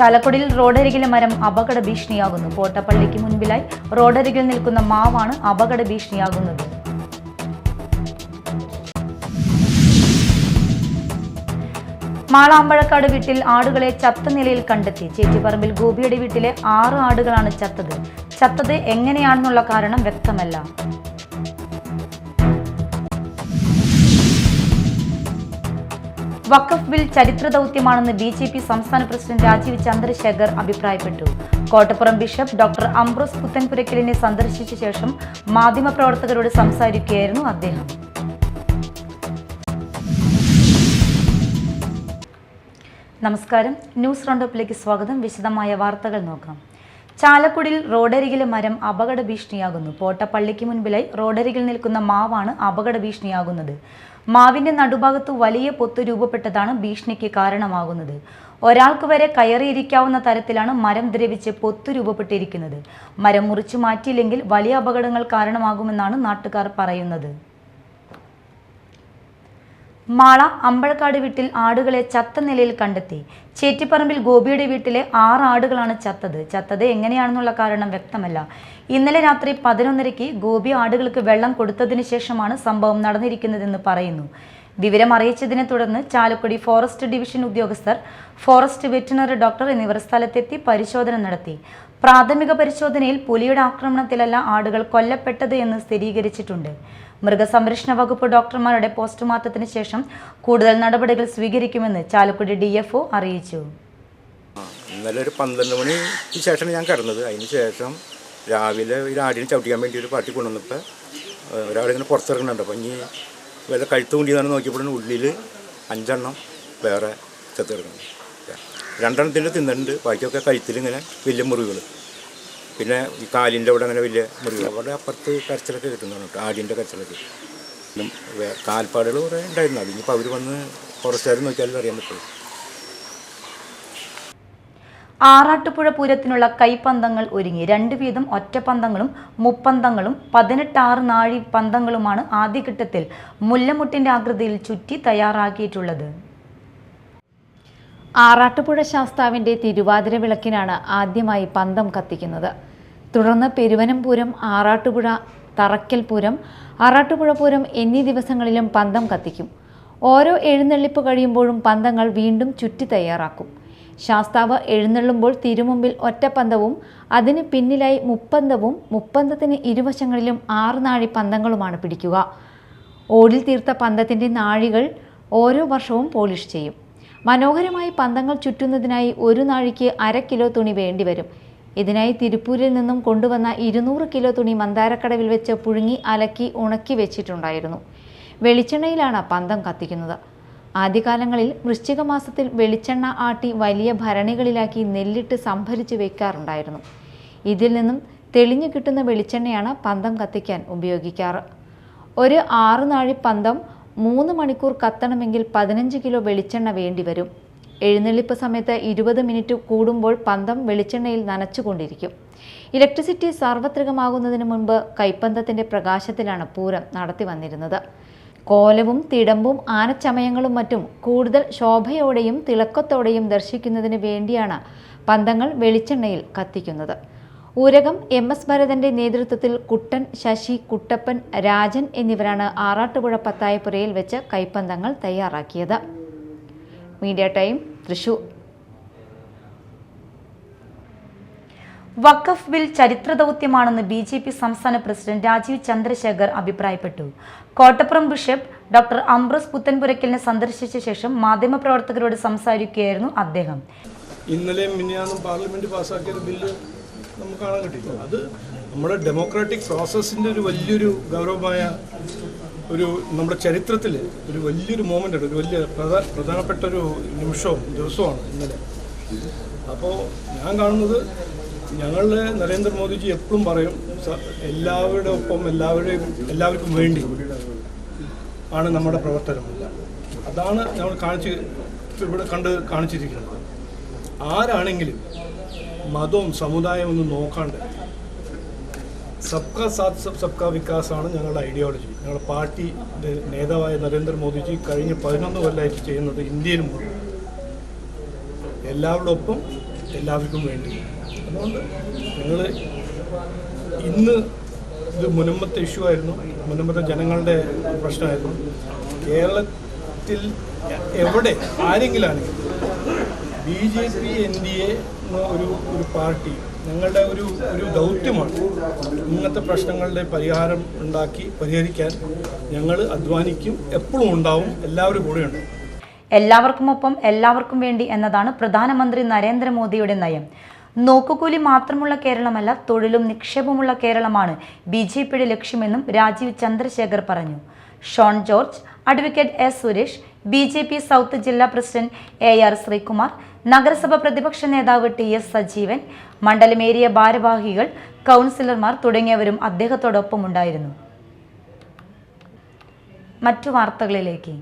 ചാലക്കുടിയിൽ റോഡരികിലെ മരം അപകട ഭീഷണിയാകുന്നു. പോട്ടപ്പള്ളിക്ക് മുൻപിലായി റോഡരികിൽ നിൽക്കുന്ന മാവാണ് അപകട ഭീഷണിയാകുന്നത്. മാളാമ്പഴക്കാട് വീട്ടിൽ ആടുകളെ ചത്ത നിലയിൽ കണ്ടെത്തി. ചേറ്റിപ്പറമ്പിൽ ഗോപിയുടെ വീട്ടിലെ 6 ആടുകളാണ് ചത്തത് എങ്ങനെയാണെന്നുള്ള കാരണം വ്യക്തമല്ല. വഖഫ് ബിൽ ചരിത്ര ദൗത്യമാണെന്ന് BJP സംസ്ഥാന പ്രസിഡന്റ് രാജീവ് ചന്ദ്രശേഖർ അഭിപ്രായപ്പെട്ടു. കോട്ടപ്പുറം ബിഷപ്പ് ഡോക്ടർ അംബ്രോസ് പുത്തൻപുരയ്ക്കലിനെ സന്ദർശിച്ച ശേഷം മാധ്യമപ്രവർത്തകരോട് സംസാരിക്കുകയായിരുന്നു അദ്ദേഹം. നമസ്കാരം, ന്യൂസ് റൗണ്ടപ്പിലേക്ക് സ്വാഗതം. വിശദമായ വാർത്തകൾ നോക്കാം. ചാലക്കുടിയിൽ റോഡരികിലെ മരം അപകട ഭീഷണിയാകുന്നു. പോട്ടപ്പള്ളിക്ക് മുൻപിലായി റോഡരികിൽ നിൽക്കുന്ന മാവാണ് അപകട ഭീഷണിയാകുന്നത്. മാവിന്റെ നടുഭാഗത്ത് വലിയ പൊത്ത് രൂപപ്പെട്ടതാണ് ഭീഷണിക്ക് കാരണമാകുന്നത്. ഒരാൾക്ക് വരെ കയറിയിരിക്കാവുന്ന തരത്തിലാണ് മരം ദ്രവിച്ച് പൊത്ത് രൂപപ്പെട്ടിരിക്കുന്നത്. മരം മുറിച്ചു മാറ്റിയില്ലെങ്കിൽ വലിയ അപകടങ്ങൾ കാരണമാകുമെന്നാണ് നാട്ടുകാർ പറയുന്നത്. മാള അമ്പഴക്കാട് വീട്ടിൽ ആടുകളെ ചത്ത നിലയിൽ കണ്ടെത്തി. ചേറ്റിപ്പറമ്പിൽ ഗോപിയുടെ വീട്ടിലെ 6 ആടുകളാണ് ചത്തത് എങ്ങനെയാണെന്നുള്ള കാരണം വ്യക്തമല്ല. ഇന്നലെ രാത്രി 11:30 ഗോപി ആടുകൾക്ക് വെള്ളം കൊടുത്തതിന് ശേഷമാണ് സംഭവം നടന്നിരിക്കുന്നതെന്ന് പറയുന്നു. വിവരം അറിയിച്ചതിനെ തുടർന്ന് ചാലക്കുടി ഫോറസ്റ്റ് ഡിവിഷൻ ഉദ്യോഗസ്ഥർ, ഫോറസ്റ്റ് വെറ്റിനറി ഡോക്ടർ എന്നിവർ സ്ഥലത്തെത്തി പരിശോധന നടത്തി. പ്രാഥമിക പരിശോധനയിൽ പുലിയുടെ ആക്രമണത്തിലല്ല ആടുകൾ കൊല്ലപ്പെട്ടത് എന്ന് സ്ഥിരീകരിച്ചിട്ടുണ്ട്. മൃഗസംരക്ഷണ വകുപ്പ് ഡോക്ടർമാരുടെ പോസ്റ്റ്മോർട്ടത്തിന് ശേഷം കൂടുതൽ നടപടികൾ സ്വീകരിക്കുമെന്ന് ചാലക്കുടി DFO അറിയിച്ചു. ഇന്നലെ ഒരു 12 മണിക്ക് ശേഷമാണ് ഞാൻ കിടന്നത്. അതിന് ശേഷം രാവിലെ ഒരു ആടിനെ ചവിട്ടിക്കാൻ വേണ്ടി ഒരു പാർട്ടി കൊണ്ടുവന്നപ്പോൾ ഒരാളിങ്ങനെ പുറത്തിറങ്ങുന്നുണ്ട്. അപ്പം ഇനി വല്ല കഴുത്ത് കൊണ്ടിന്നാണ് നോക്കിയപ്പോഴാണ് ഉള്ളിൽ 5 എണ്ണം വേറെ ചത്തിറങ്ങുന്നത്. 2 എണ്ണത്തിൻ്റെ തിന്നിട്ടുണ്ട്. ബാക്കിയൊക്കെ കഴുത്തിലിങ്ങനെ വലിയ മുറിവുകൾ, പിന്നെ ഈ കാലിൻ്റെ അവിടെ അങ്ങനെ വലിയ മുറിവുകൾ. അവിടെ അപ്പുറത്ത് കരച്ചിലൊക്കെ കിട്ടുന്നതാണ് കേട്ടോ, ആടിൻ്റെ കരച്ചിലൊക്കെ. കാൽപ്പാടുകൾ കുറേ ഉണ്ടായിരുന്നു. അതിനിപ്പോൾ അവർ വന്ന് ഫോറസ്റ്റുകാർ നോക്കിയാലും അറിയാൻ പറ്റുള്ളൂ. ആറാട്ടുപുഴ പൂരത്തിനുള്ള കൈപ്പന്തങ്ങൾ ഒരുങ്ങി. 2 വീതം ഒറ്റപ്പന്തങ്ങളും മുപ്പന്തങ്ങളും 18 നാഴി പന്തങ്ങളുമാണ് ആദ്യഘട്ടത്തിൽ മുല്ലമുട്ടിന്റെ ആകൃതിയിൽ ചുറ്റി തയ്യാറാക്കിയിട്ടുള്ളത്. ആറാട്ടുപുഴ ശാസ്താവിൻ്റെ തിരുവാതിര വിളക്കിനാണ് ആദ്യമായി പന്തം കത്തിക്കുന്നത്. തുടർന്ന് പെരുവനം പൂരം, ആറാട്ടുപുഴ, തറയ്ക്കൽ പൂരം, ആറാട്ടുപുഴ പൂരം എന്നീ ദിവസങ്ങളിലും പന്തം കത്തിക്കും. ഓരോ എഴുന്നള്ളിപ്പ് കഴിയുമ്പോഴും പന്തങ്ങൾ വീണ്ടും ചുറ്റി തയ്യാറാക്കും. ശാസ്താവ് എഴുന്നള്ളുമ്പോൾ തിരുമുമ്പിൽ ഒറ്റപ്പന്തവും അതിന് പിന്നിലായി മുപ്പന്തവും, മുപ്പന്തത്തിന് ഇരുവശങ്ങളിലും 6 നാഴി പന്തങ്ങളുമാണ് പിടിക്കുക. ഓടിൽ തീർത്ത പന്തത്തിൻ്റെ നാഴികൾ ഓരോ വർഷവും പോളിഷ് ചെയ്യും. മനോഹരമായി പന്തങ്ങൾ ചുറ്റുന്നതിനായി 1 നാഴിക്ക് 1/2 കിലോ തുണി വേണ്ടിവരും. ഇതിനായി തിരുപ്പൂരിൽ നിന്നും കൊണ്ടുവന്ന 200 കിലോ തുണി മന്ദാരക്കടവിൽ വെച്ച് പുഴുങ്ങി അലക്കി ഉണക്കി വെച്ചിട്ടുണ്ടായിരുന്നു. വെളിച്ചെണ്ണയിലാണ് പന്തം കത്തിക്കുന്നത്. ആദ്യകാലങ്ങളിൽ വൃശ്ചിക മാസത്തിൽ വെളിച്ചെണ്ണ ആട്ടി വലിയ ഭരണികളിലാക്കി നെല്ലിട്ട് സംഭരിച്ച് വയ്ക്കാറുണ്ടായിരുന്നു. ഇതിൽ നിന്നും തെളിഞ്ഞു കിട്ടുന്ന വെളിച്ചെണ്ണയാണ് പന്തം കത്തിക്കാൻ ഉപയോഗിക്കാറ്. ഒരു 6 നാഴി പന്തം 3 മണിക്കൂർ കത്തണമെങ്കിൽ 15 കിലോ വെളിച്ചെണ്ണ വേണ്ടിവരും. എഴുന്നള്ളിപ്പ് സമയത്ത് 20 മിനിറ്റ് കൂടുമ്പോൾ പന്തം വെളിച്ചെണ്ണയിൽ നനച്ചുകൊണ്ടിരിക്കും. ഇലക്ട്രിസിറ്റി സാർവത്രികമാകുന്നതിന് മുൻപ് കൈപ്പന്തത്തിൻ്റെ പ്രകാശത്തിലാണ് പൂരം നടത്തി വന്നിരുന്നത്. കോലവും തിടമ്പും ആനച്ചമയങ്ങളും മറ്റും കൂടുതൽ ശോഭയോടെയും തിളക്കത്തോടെയും ദർശിക്കുന്നതിന് വേണ്ടിയാണ് പന്തങ്ങൾ വെളിച്ചെണ്ണയിൽ കത്തിക്കുന്നത്. ഊരകം MS ഭരതന്റെ നേതൃത്വത്തിൽ കുട്ടൻ, ശശി, കുട്ടപ്പൻ, രാജൻ എന്നിവരാണ് ആറാട്ടുപുഴ പത്തായപ്പുരയിൽ വെച്ച് കൈപ്പന്തങ്ങൾ തയ്യാറാക്കിയത്. Media time, Thrissur. Waqf bill ചരിത്ര ദൗത്യമാണെന്ന് BJP സംസ്ഥാന പ്രസിഡന്റ് രാജീവ് ചന്ദ്രശേഖർ അഭിപ്രായപ്പെട്ടു. കോട്ടപ്പുറം ബിഷപ്പ് ഡോക്ടർ അംബ്രോസ് പുത്തൻപുരയ്ക്കലിനെ സന്ദർശിച്ച ശേഷം മാധ്യമപ്രവർത്തകരോട് സംസാരിക്കുകയായിരുന്നു അദ്ദേഹം. ഇന്നലെ മിനിഞ്ഞാന്നും പാർലമെന്റ് പാസ്സാക്കിയ ബില്ല് നമുക്ക് കാണാൻ കിട്ടി. അത് നമ്മുടെ ഡെമോക്രാറ്റിക് പ്രോസസ്സിൻ്റെ ഒരു വലിയൊരു ഗൗരവമായ ഒരു നമ്മുടെ ചരിത്രത്തിൽ ഒരു വലിയൊരു മൊമെൻ്റാണ്, ഒരു വലിയ പ്രധാനപ്പെട്ട ഒരു ദിവസമാണ് ഇന്നലെ. അപ്പോൾ ഞാൻ കാണുന്നത്, ഞങ്ങളുടെ നരേന്ദ്രമോദിജി എപ്പോഴും പറയും എല്ലാവരുടെ ഒപ്പം എല്ലാവർക്കും വേണ്ടി ആണ് നമ്മുടെ പ്രവർത്തനമില്ല. അതാണ് നമ്മൾ ഇവിടെ കാണിച്ചിരിക്കുന്നത്. ആരാണെങ്കിലും മതവും സമുദായവും ഒന്നും നോക്കാണ്ട് സബ്കാ സാത്ത് സബ്കാ വികാസാണ് ഞങ്ങളുടെ ഐഡിയോളജി. ഞങ്ങളുടെ പാർട്ടിയുടെ നേതാവായ നരേന്ദ്രമോദിജി കഴിഞ്ഞ 11 കൊല്ലമായിട്ട് ചെയ്യുന്നത് ഇന്ത്യയിലും എല്ലാവരോടൊപ്പം എല്ലാവർക്കും വേണ്ടി. അതുകൊണ്ട് നിങ്ങൾ ഇന്ന് ഇത് മുനമ്പത്തെ ഇഷ്യൂ ആയിരുന്നു, മുനമ്പത്തെ ജനങ്ങളുടെ പ്രശ്നമായിരുന്നു. കേരളത്തിൽ എവിടെ ആരെങ്കിലാണെങ്കിൽ BJP NDA ഒരു പാർട്ടി ഞങ്ങളുടെ ഒരു ദൗത്യമാണ്. ഇങ്ങനത്തെ പ്രശ്നങ്ങളുടെ പരിഹരിക്കാൻ ഞങ്ങൾ അധ്വാനിക്കും, എപ്പോഴും ഉണ്ടാവും, എല്ലാവരും കൂടെയുണ്ട്. എല്ലാവർക്കുമൊപ്പം എല്ലാവർക്കും വേണ്ടി എന്നതാണ് പ്രധാനമന്ത്രി നരേന്ദ്രമോദിയുടെ നയം. നോക്കുകൂലി മാത്രമുള്ള കേരളമല്ല, തൊഴിലും നിക്ഷേപമുള്ള കേരളമാണ് BJPയുടെ ലക്ഷ്യമെന്നും രാജീവ് ചന്ദ്രശേഖർ പറഞ്ഞു. Shone George, advocate S. Suresh, BJP south ജില്ലാ പ്രസിഡന്റ് AR ശ്രീകുമാർ, നഗരസഭ പ്രതിപക്ഷ നേതാവ് TS സജീവൻ, മണ്ഡലം ഏരിയ ഭാരവാഹികൾ, കൗൺസിലർമാർ തുടങ്ങിയവരും അദ്ദേഹത്തോടൊപ്പമുണ്ടായിരുന്നു. മറ്റു വാർത്തകളിലേക്ക്.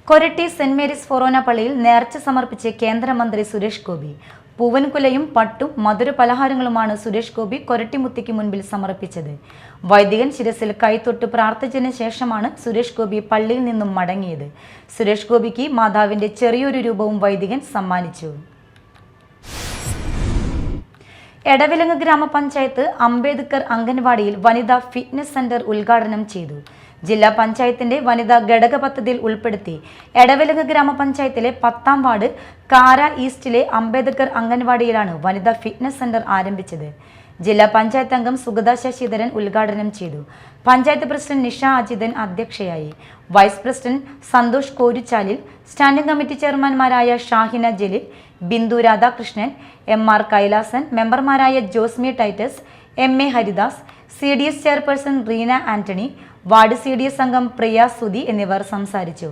കൊരട്ടി സെന്റ് മേരീസ് ഫൊറോന പള്ളിയിൽ നേർച്ച സമർപ്പിച്ച് കേന്ദ്രമന്ത്രി സുരേഷ് ഗോപി. പൂവൻകുലയും പട്ടും മധുര പലഹാരങ്ങളുമാണ് സുരേഷ് ഗോപി കൊരട്ടിമുത്തിക്ക് മുൻപിൽ സമർപ്പിച്ചത്. വൈദികൻ ശിരസിൽ കൈത്തൊട്ട് പ്രാർത്ഥിച്ചതിന് ശേഷമാണ് സുരേഷ് ഗോപി പള്ളിയിൽ നിന്നും മടങ്ങിയത്. സുരേഷ് ഗോപിക്ക് മാതാവിന്റെ ചെറിയൊരു രൂപവും വൈദികൻ സമ്മാനിച്ചു. എടവിലങ്ങ് ഗ്രാമപഞ്ചായത്ത് അംബേദ്കർ അംഗൻവാടിയിൽ വനിതാ ഫിറ്റ്നസ് സെന്റർ ഉദ്ഘാടനം ചെയ്തു. ജില്ലാ പഞ്ചായത്തിന്റെ വനിതാ ഘടക പദ്ധതിയിൽ ഉൾപ്പെടുത്തി എടവിലങ്ങ് ഗ്രാമപഞ്ചായത്തിലെ 10ാം വാർഡ് കാര ഈസ്റ്റിലെ അംബേദ്കർ അംഗൻവാടിയിലാണ് വനിതാ ഫിറ്റ്നസ് സെന്റർ ആരംഭിച്ചത്. ജില്ലാ പഞ്ചായത്ത് അംഗം സുഗത ശശിധരൻ ഉദ്ഘാടനം ചെയ്തു. പഞ്ചായത്ത് പ്രസിഡന്റ് നിഷ അജിതൻ അധ്യക്ഷയായി. Vice president Santhosh Koruchalil, standing committee ചെയർമാൻമാരായ ഷാഹിന ജലീൽ, ബിന്ദു രാധാകൃഷ്ണൻ, MR കൈലാസൻ, മെമ്പർമാരായ Josmi Titus, MA Haridas, CDS chairperson Reena Antony, ward CDS അംഗം പ്രിയ സുധി എന്നിവർ സംസാരിച്ചു.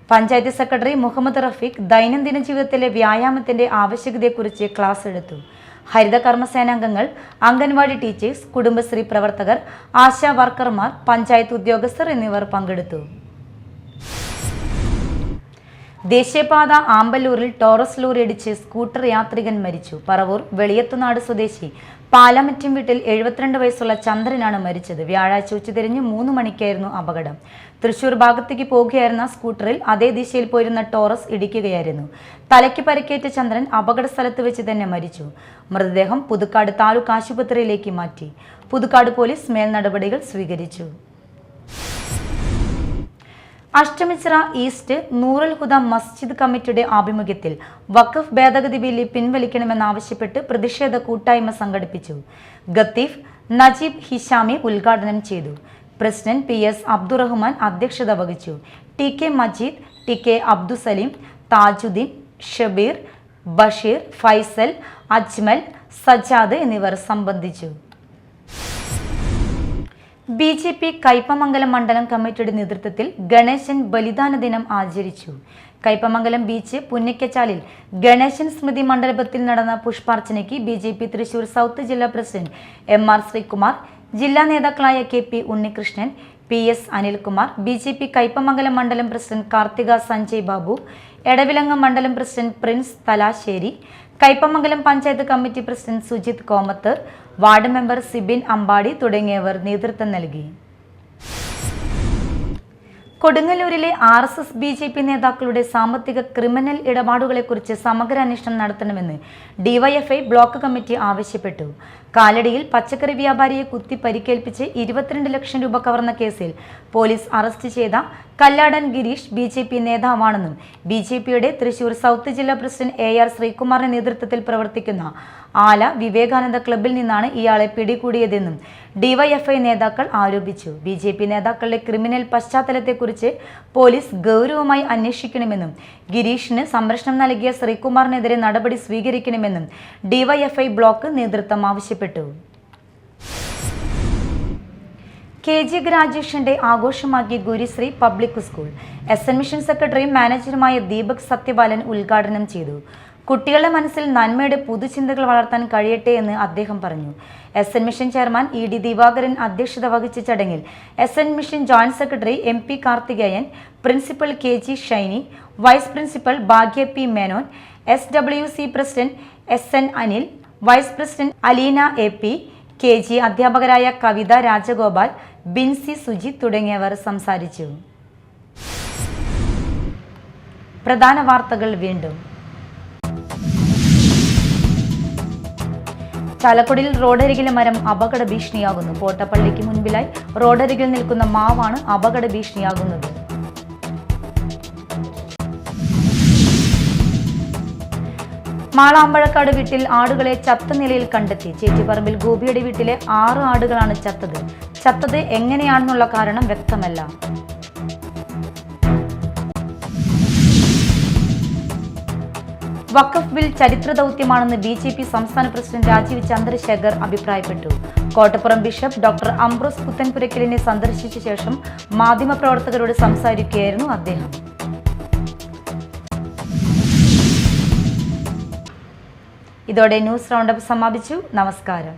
പഞ്ചായത്ത് സെക്രട്ടറി മുഹമ്മദ് റഫീഖ് ദൈനംദിന ജീവിതത്തിലെ വ്യായാമത്തിന്റെ ആവശ്യകതയെക്കുറിച്ച് ക്ലാസ് എടുത്തു. ഹരിത കർമ്മസേനാംഗങ്ങൾ, അംഗൻവാടി ടീച്ചേഴ്സ്, കുടുംബശ്രീ പ്രവർത്തകർ, ആശാ വർക്കർമാർ, പഞ്ചായത്ത് ഉദ്യോഗസ്ഥർ എന്നിവർ പങ്കെടുത്തു. ദേശീയപാത ആമ്പല്ലൂരിൽ ടോറസ് ലോറി ഇടിച്ച് സ്കൂട്ടർ യാത്രികൻ മരിച്ചു. പറവൂർ വെളിയത്തുനാട് സ്വദേശി പാലമറ്റം വീട്ടിൽ 72 വയസ്സുള്ള ചന്ദ്രനാണ് മരിച്ചത്. വ്യാഴാഴ്ച ഉച്ചതിരിഞ്ഞ് 3 മണിക്കായിരുന്നു അപകടം. തൃശൂർ ഭാഗത്തേക്ക് പോകുകയായിരുന്ന സ്കൂട്ടറിൽ അതേ ദിശയിൽ പോയിരുന്ന ടോറസ് ഇടിക്കുകയായിരുന്നു. തലയ്ക്ക് പരിക്കേറ്റ ചന്ദ്രൻ അപകട സ്ഥലത്ത് വെച്ച് തന്നെ മരിച്ചു. മൃതദേഹം പുതുക്കാട് താലൂക്ക് ആശുപത്രിയിലേക്ക് മാറ്റി. പുതുക്കാട് പോലീസ് മേൽ നടപടികൾ സ്വീകരിച്ചു. അഷ്ടമിച്ചിറ ഈസ്റ്റ് നൂറുൽ ഹുദ മസ്ജിദ് കമ്മിറ്റിയുടെ ആഭിമുഖ്യത്തിൽ വഖഫ് ഭേദഗതി ബില്ല് പിൻവലിക്കണമെന്നാവശ്യപ്പെട്ട് പ്രതിഷേധ കൂട്ടായ്മ സംഘടിപ്പിച്ചു. ഗത്തീഫ് നജീബ് ഹിഷാമി ഉദ്ഘാടനം ചെയ്തു. പ്രസിഡന്റ് PS അബ്ദുറഹ്മാൻ അധ്യക്ഷത വഹിച്ചു. TK മജീദ്, TK അബ്ദുസലീം, താജുദ്ദീൻ, ഷബീർ, ബഷീർ, ഫൈസൽ, അജ്മൽ, സജാദ് എന്നിവർ സംബന്ധിച്ചു. BJP കയ്പമംഗലം മണ്ഡലം കമ്മിറ്റിയുടെ നേതൃത്വത്തിൽ ഗണേശൻ ബലിദാന ദിനം ആചരിച്ചു. കയ്പമംഗലം ബീച്ച് പുന്നക്കച്ചാലിൽ ഗണേശൻ സ്മൃതി മണ്ഡപത്തിൽ നടന്ന പുഷ്പാർച്ചനയ്ക്ക് BJP തൃശൂർ സൗത്ത് ജില്ലാ പ്രസിഡന്റ് MR ശ്രീകുമാർ, ജില്ലാ നേതാക്കളായ KP Unnikrishnan, PS Anilkumar, BJP Kaipamangalam മണ്ഡലം പ്രസിഡന്റ് കാർത്തിക സഞ്ജയ് ബാബു, എടവിലങ്ങ് മണ്ഡലം president Prince Thalassery, Kaipamangalam panchayat committee president Sujith Komath, ward member Sibin Ambadi തുടങ്ങിയവർ നേതൃത്വം നൽകി. കൊടുങ്ങല്ലൂരിലെ RSS BJP നേതാക്കളുടെ സാമ്പത്തിക ക്രിമിനൽ ഇടപാടുകളെക്കുറിച്ച് സമഗ്ര അന്വേഷണം നടത്തണമെന്ന് DYFI ബ്ലോക്ക് കമ്മിറ്റി ആവശ്യപ്പെട്ടു. കാലടിയിൽ പച്ചക്കറി വ്യാപാരിയെ കുത്തി പരിക്കേൽപ്പിച്ച് 22 ലക്ഷം രൂപ കവർന്ന കേസിൽ പോലീസ് അറസ്റ്റ് ചെയ്ത കല്ലാടൻ ഗിരീഷ് BJP നേതാവാണെന്നും BJPയുടെ തൃശൂർ സൗത്ത് ജില്ലാ പ്രസിഡന്റ് AR ശ്രീകുമാറിന്റെ നേതൃത്വത്തിൽ പ്രവർത്തിക്കുന്ന ആല വിവേകാനന്ദ ക്ലബിൽ നിന്നാണ് ഇയാളെ പിടികൂടിയതെന്നും DYFI നേതാക്കൾ ആരോപിച്ചു. BJP നേതാക്കളുടെ ക്രിമിനൽ പശ്ചാത്തലത്തെക്കുറിച്ച് പോലീസ് ഗൗരവമായി അന്വേഷിക്കണമെന്നും ഗിരീഷിന് സംരക്ഷണം നൽകിയ ശ്രീകുമാറിനെതിരെ നടപടി സ്വീകരിക്കണമെന്നും DYFI ബ്ലോക്ക് നേതൃത്വം ആവശ്യപ്പെട്ടു. KG ഗ്രാജുവേഷന്റെ ആഘോഷമാക്കി Gurusree public school. SN mission സെക്രട്ടറിയും മാനേജറുമായ ദീപക് സത്യപാലൻ ഉദ്ഘാടനം ചെയ്തു. കുട്ടികളുടെ മനസ്സിൽ നന്മയുടെ പുതുചിന്തകൾ വളർത്താൻ കഴിയട്ടെ എന്ന് അദ്ദേഹം പറഞ്ഞു. SN mission chairman ED Divakaran അധ്യക്ഷത വഹിച്ച ചടങ്ങിൽ SN mission joint secretary MP Karthikeyan, principal KG Shiny, vice principal Bhagya P Menon, SWC president SN Anil, vice president Aleena AP, KG അധ്യാപകരായ കവിത രാജഗോപാൽ, ബിൻസി സുജിത് തുടങ്ങിയവർ സംസാരിച്ചു. പ്രധാന വാർത്തകൾ വീണ്ടും. ചാലക്കുടിയിൽ റോഡരികിലെ മരം അപകട ഭീഷണിയാകുന്നു. പോട്ടപ്പള്ളിക്ക് മുൻപിലായി റോഡരികിൽ നിൽക്കുന്ന മാവാണ് അപകട ഭീഷണിയാകുന്നത്. മാളാമ്പഴക്കാട് വീട്ടിൽ ആടുകളെ ചത്ത നിലയിൽ കണ്ടെത്തി. ചേറ്റിപ്പറമ്പിൽ ഗോപിയുടെ വീട്ടിലെ 6 ആടുകളാണ് ചത്തത്. ചത്തത് എങ്ങനെയാണെന്നുള്ള കാരണം വ്യക്തമല്ല. വഖഫ് ബിൽ ചരിത്ര ദൗത്യമാണെന്ന് BJP സംസ്ഥാന പ്രസിഡന്റ് രാജീവ് ചന്ദ്രശേഖർ അഭിപ്രായപ്പെട്ടു. കോട്ടപ്പുറം ബിഷപ്പ് ഡോക്ടർ അംബ്രോസ് പുത്തൻപുരയ്ക്കലിനെ സന്ദർശിച്ച ശേഷം മാധ്യമപ്രവർത്തകരോട് സംസാരിക്കുകയായിരുന്നു അദ്ദേഹം. ഇതോടെ ന്യൂസ് റൗണ്ടപ്പ് സമാപിച്ചു. നമസ്കാരം.